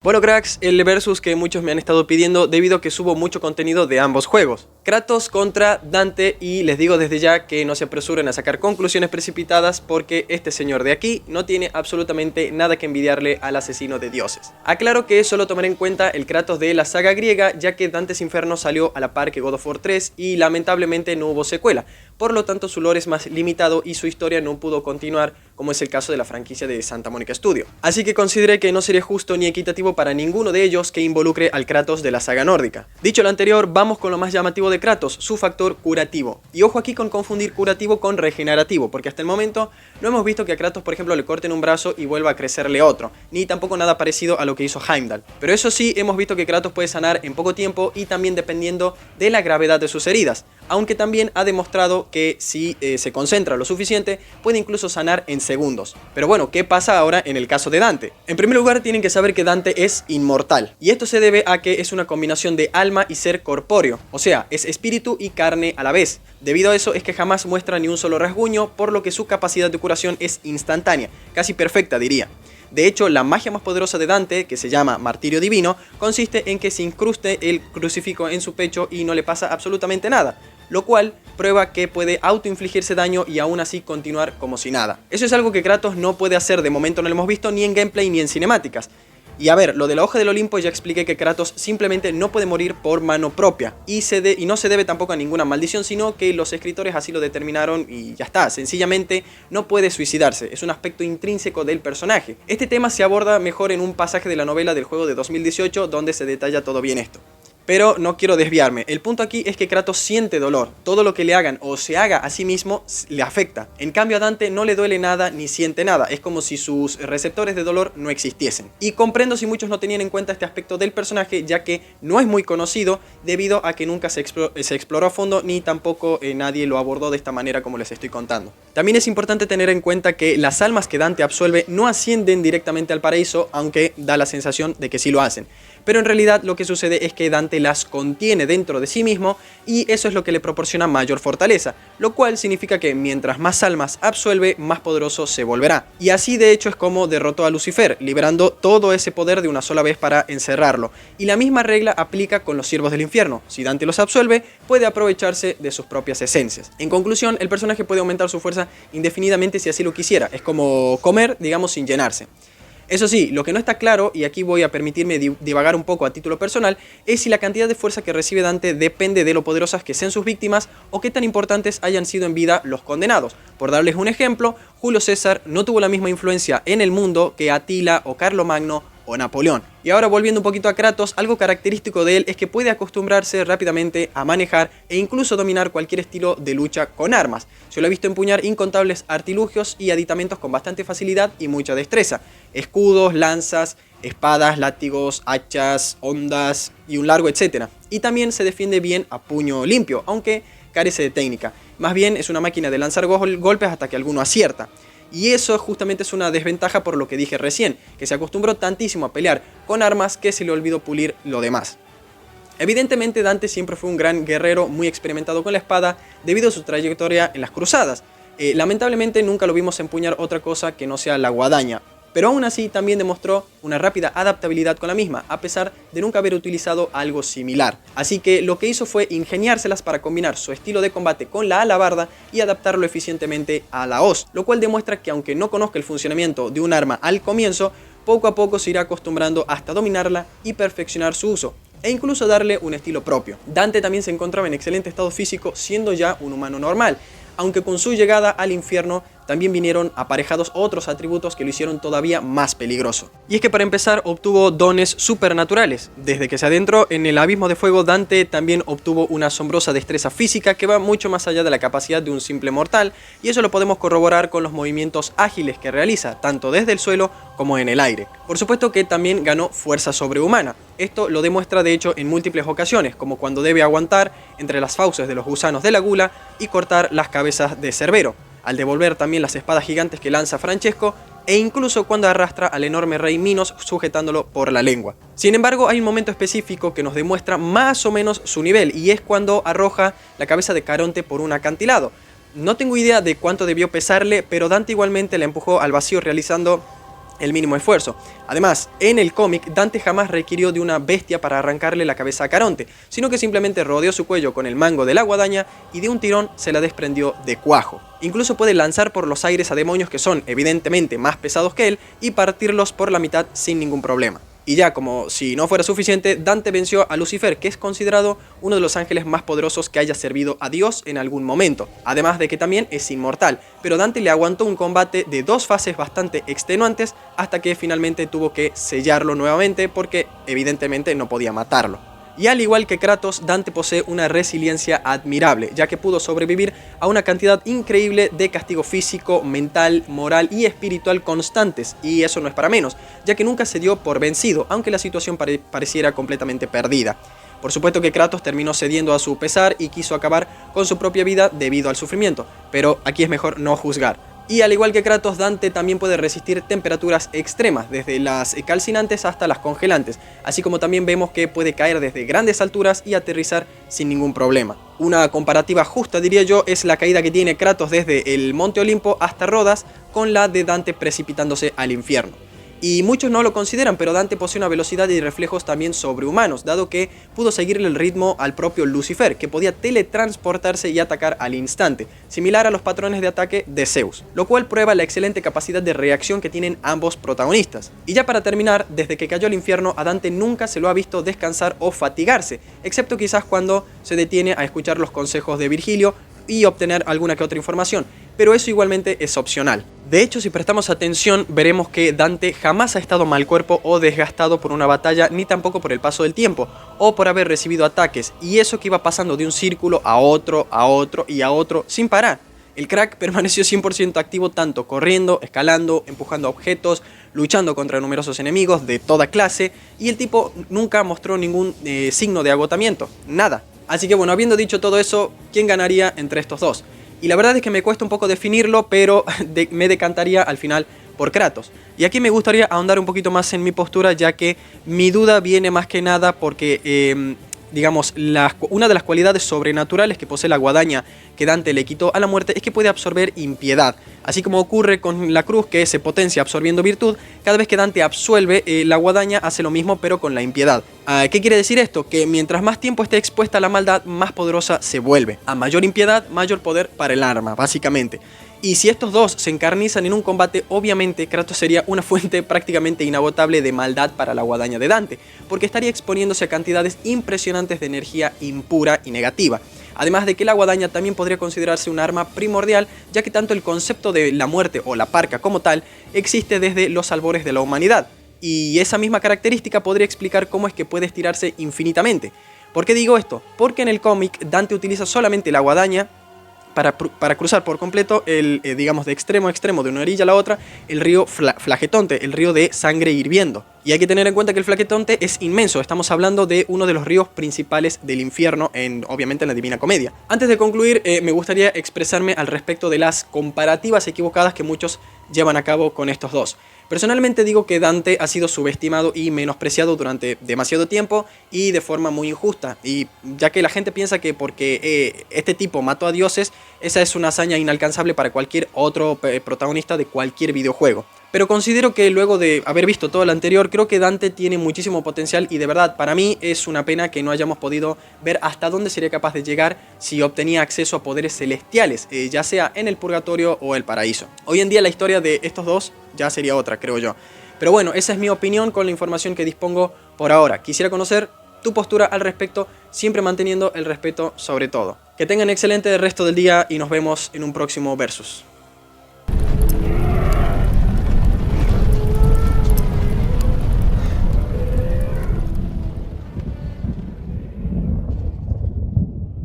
Bueno cracks, el versus que muchos me han estado pidiendo debido a que subo mucho contenido de ambos juegos. Kratos contra Dante, y les digo desde ya que no se apresuren a sacar conclusiones precipitadas porque este señor de aquí no tiene absolutamente nada que envidiarle al asesino de dioses. Aclaro que solo tomaré en cuenta el Kratos de la saga griega, ya que Dante's Inferno salió a la par que God of War 3 y lamentablemente no hubo secuela. Por lo tanto su lore es más limitado y su historia no pudo continuar, como es el caso de la franquicia de Santa Monica Studio. Así que consideré que no sería justo ni equitativo para ninguno de ellos que involucre al Kratos de la saga nórdica. Dicho lo anterior, vamos con lo más llamativo de Kratos, su factor curativo. Y ojo aquí con confundir curativo con regenerativo, porque hasta el momento no hemos visto que a Kratos, por ejemplo, le corten un brazo y vuelva a crecerle otro, ni tampoco nada parecido a lo que hizo Heimdall. Pero eso sí, hemos visto que Kratos puede sanar en poco tiempo y también dependiendo de la gravedad de sus heridas, aunque también ha demostrado que si se concentra lo suficiente, puede incluso sanar en segundos. Pero bueno, ¿qué pasa ahora en el caso de Dante? En primer lugar, tienen que saber que Dante es inmortal, y esto se debe a que es una combinación de alma y ser corpóreo, o sea, es espíritu y carne a la vez. Debido a eso es que jamás muestra ni un solo rasguño, por lo que su capacidad de curación es instantánea, casi perfecta diría. De hecho, la magia más poderosa de Dante, que se llama Martirio Divino, consiste en que se incruste el crucifijo en su pecho y no le pasa absolutamente nada, lo cual prueba que puede autoinfligirse daño y aún así continuar como si nada. Eso es algo que Kratos no puede hacer, de momento no lo hemos visto ni en gameplay ni en cinemáticas. Y a ver, lo de la hoja del Olimpo ya expliqué que Kratos simplemente no puede morir por mano propia y no se debe tampoco a ninguna maldición, sino que los escritores así lo determinaron y ya está, sencillamente no puede suicidarse, es un aspecto intrínseco del personaje. Este tema se aborda mejor en un pasaje de la novela del juego de 2018 donde se detalla todo bien esto. Pero no quiero desviarme, el punto aquí es que Kratos siente dolor, todo lo que le hagan o se haga a sí mismo le afecta. En cambio a Dante no le duele nada ni siente nada, es como si sus receptores de dolor no existiesen. Y comprendo si muchos no tenían en cuenta este aspecto del personaje, ya que no es muy conocido debido a que nunca se exploró a fondo ni tampoco nadie lo abordó de esta manera como les estoy contando. También es importante tener en cuenta que las almas que Dante absuelve no ascienden directamente al paraíso, aunque da la sensación de que sí lo hacen. Pero en realidad lo que sucede es que Dante las contiene dentro de sí mismo y eso es lo que le proporciona mayor fortaleza, lo cual significa que mientras más almas absuelve, más poderoso se volverá. Y así de hecho es como derrotó a Lucifer, liberando todo ese poder de una sola vez para encerrarlo. Y la misma regla aplica con los siervos del infierno, si Dante los absuelve, puede aprovecharse de sus propias esencias. En conclusión, el personaje puede aumentar su fuerza indefinidamente si así lo quisiera, es como comer, digamos, sin llenarse. Eso sí, lo que no está claro, y aquí voy a permitirme divagar un poco a título personal, es si la cantidad de fuerza que recibe Dante depende de lo poderosas que sean sus víctimas o qué tan importantes hayan sido en vida los condenados. Por darles un ejemplo, Julio César no tuvo la misma influencia en el mundo que Atila o Carlomagno o Napoleón. Y ahora volviendo un poquito a Kratos, algo característico de él es que puede acostumbrarse rápidamente a manejar e incluso dominar cualquier estilo de lucha con armas. Se lo he visto empuñar incontables artilugios y aditamentos con bastante facilidad y mucha destreza. Escudos, lanzas, espadas, látigos, hachas, hondas y un largo etcétera. Y también se defiende bien a puño limpio, aunque carece de técnica. Más bien es una máquina de lanzar golpes hasta que alguno acierta. Y eso justamente es una desventaja por lo que dije recién, que se acostumbró tantísimo a pelear con armas que se le olvidó pulir lo demás. Evidentemente Dante siempre fue un gran guerrero muy experimentado con la espada debido a su trayectoria en las cruzadas. Lamentablemente nunca lo vimos empuñar otra cosa que no sea la guadaña. Pero aún así también demostró una rápida adaptabilidad con la misma, a pesar de nunca haber utilizado algo similar. Así que lo que hizo fue ingeniárselas para combinar su estilo de combate con la alabarda y adaptarlo eficientemente a la hoz, lo cual demuestra que aunque no conozca el funcionamiento de un arma al comienzo, poco a poco se irá acostumbrando hasta dominarla y perfeccionar su uso, e incluso darle un estilo propio. Dante también se encontraba en excelente estado físico siendo ya un humano normal, aunque con su llegada al infierno también vinieron aparejados otros atributos que lo hicieron todavía más peligroso. Y es que para empezar obtuvo dones supernaturales. Desde que se adentró en el abismo de fuego, Dante también obtuvo una asombrosa destreza física que va mucho más allá de la capacidad de un simple mortal, y eso lo podemos corroborar con los movimientos ágiles que realiza, tanto desde el suelo como en el aire. Por supuesto que también ganó fuerza sobrehumana. Esto lo demuestra de hecho en múltiples ocasiones, como cuando debe aguantar entre las fauces de los gusanos de la gula y cortar las cabezas de Cerbero, al devolver también las espadas gigantes que lanza Francesco, e incluso cuando arrastra al enorme rey Minos sujetándolo por la lengua. Sin embargo, hay un momento específico que nos demuestra más o menos su nivel, y es cuando arroja la cabeza de Caronte por un acantilado. No tengo idea de cuánto debió pesarle, pero Dante igualmente la empujó al vacío realizando el mínimo esfuerzo. Además, en el cómic, Dante jamás requirió de una bestia para arrancarle la cabeza a Caronte, sino que simplemente rodeó su cuello con el mango de la guadaña y de un tirón se la desprendió de cuajo. Incluso puede lanzar por los aires a demonios que son evidentemente más pesados que él y partirlos por la mitad sin ningún problema. Y ya como si no fuera suficiente, Dante venció a Lucifer, que es considerado uno de los ángeles más poderosos que haya servido a Dios en algún momento, además de que también es inmortal, pero Dante le aguantó un combate de 2 fases bastante extenuantes hasta que finalmente tuvo que sellarlo nuevamente porque evidentemente no podía matarlo. Y al igual que Kratos, Dante posee una resiliencia admirable, ya que pudo sobrevivir a una cantidad increíble de castigo físico, mental, moral y espiritual constantes, y eso no es para menos, ya que nunca se dio por vencido, aunque la situación pareciera completamente perdida. Por supuesto que Kratos terminó cediendo a su pesar y quiso acabar con su propia vida debido al sufrimiento, pero aquí es mejor no juzgar. Y al igual que Kratos, Dante también puede resistir temperaturas extremas, desde las calcinantes hasta las congelantes, así como también vemos que puede caer desde grandes alturas y aterrizar sin ningún problema. Una comparativa justa, diría yo, es la caída que tiene Kratos desde el Monte Olimpo hasta Rodas con la de Dante precipitándose al infierno. Y muchos no lo consideran, pero Dante posee una velocidad y reflejos también sobrehumanos, dado que pudo seguirle el ritmo al propio Lucifer, que podía teletransportarse y atacar al instante, similar a los patrones de ataque de Zeus, lo cual prueba la excelente capacidad de reacción que tienen ambos protagonistas. Y ya para terminar, desde que cayó al infierno, a Dante nunca se lo ha visto descansar o fatigarse, excepto quizás cuando se detiene a escuchar los consejos de Virgilio y obtener alguna que otra información, pero eso igualmente es opcional. De hecho, si prestamos atención, veremos que Dante jamás ha estado mal cuerpo o desgastado por una batalla, ni tampoco por el paso del tiempo, o por haber recibido ataques, y eso que iba pasando de un círculo a otro y a otro, sin parar. El crack permaneció 100% activo tanto corriendo, escalando, empujando objetos, luchando contra numerosos enemigos de toda clase, y el tipo nunca mostró ningún signo de agotamiento, nada. Así que bueno, habiendo dicho todo eso, ¿quién ganaría entre estos dos? Y la verdad es que me cuesta un poco definirlo, pero me decantaría al final por Kratos. Y aquí me gustaría ahondar un poquito más en mi postura, ya que mi duda viene más que nada porque, digamos, una de las cualidades sobrenaturales que posee la guadaña que Dante le quitó a la muerte es que puede absorber impiedad. Así como ocurre con la cruz, que se potencia absorbiendo virtud, cada vez que Dante absuelve, la guadaña hace lo mismo pero con la impiedad. ¿Qué quiere decir esto? Que mientras más tiempo esté expuesta a la maldad, más poderosa se vuelve. A mayor impiedad, mayor poder para el arma, básicamente. Y si estos dos se encarnizan en un combate, obviamente Kratos sería una fuente prácticamente inagotable de maldad para la guadaña de Dante, porque estaría exponiéndose a cantidades impresionantes de energía impura y negativa. Además de que la guadaña también podría considerarse un arma primordial, ya que tanto el concepto de la muerte o la parca como tal existe desde los albores de la humanidad. Y esa misma característica podría explicar cómo es que puede estirarse infinitamente. ¿Por qué digo esto? Porque en el cómic Dante utiliza solamente la guadaña para cruzar por completo, digamos de extremo a extremo, de una orilla a la otra, el río Flagetonte, el río de sangre hirviendo. Y hay que tener en cuenta que el Flagetonte es inmenso, estamos hablando de uno de los ríos principales del infierno, obviamente en la Divina Comedia. Antes de concluir, me gustaría expresarme al respecto de las comparativas equivocadas que muchos llevan a cabo con estos dos. Personalmente digo que Dante ha sido subestimado y menospreciado durante demasiado tiempo y de forma muy injusta, y ya que la gente piensa que porque este tipo mató a dioses, esa es una hazaña inalcanzable para cualquier otro protagonista de cualquier videojuego. Pero considero que luego de haber visto todo lo anterior, creo que Dante tiene muchísimo potencial y de verdad para mí es una pena que no hayamos podido ver hasta dónde sería capaz de llegar si obtenía acceso a poderes celestiales, ya sea en el purgatorio o el paraíso. Hoy en día la historia de estos dos ya sería otra, creo yo. Pero bueno, esa es mi opinión con la información que dispongo por ahora. Quisiera conocer tu postura al respecto, siempre manteniendo el respeto sobre todo. Que tengan excelente resto del día y nos vemos en un próximo Versus.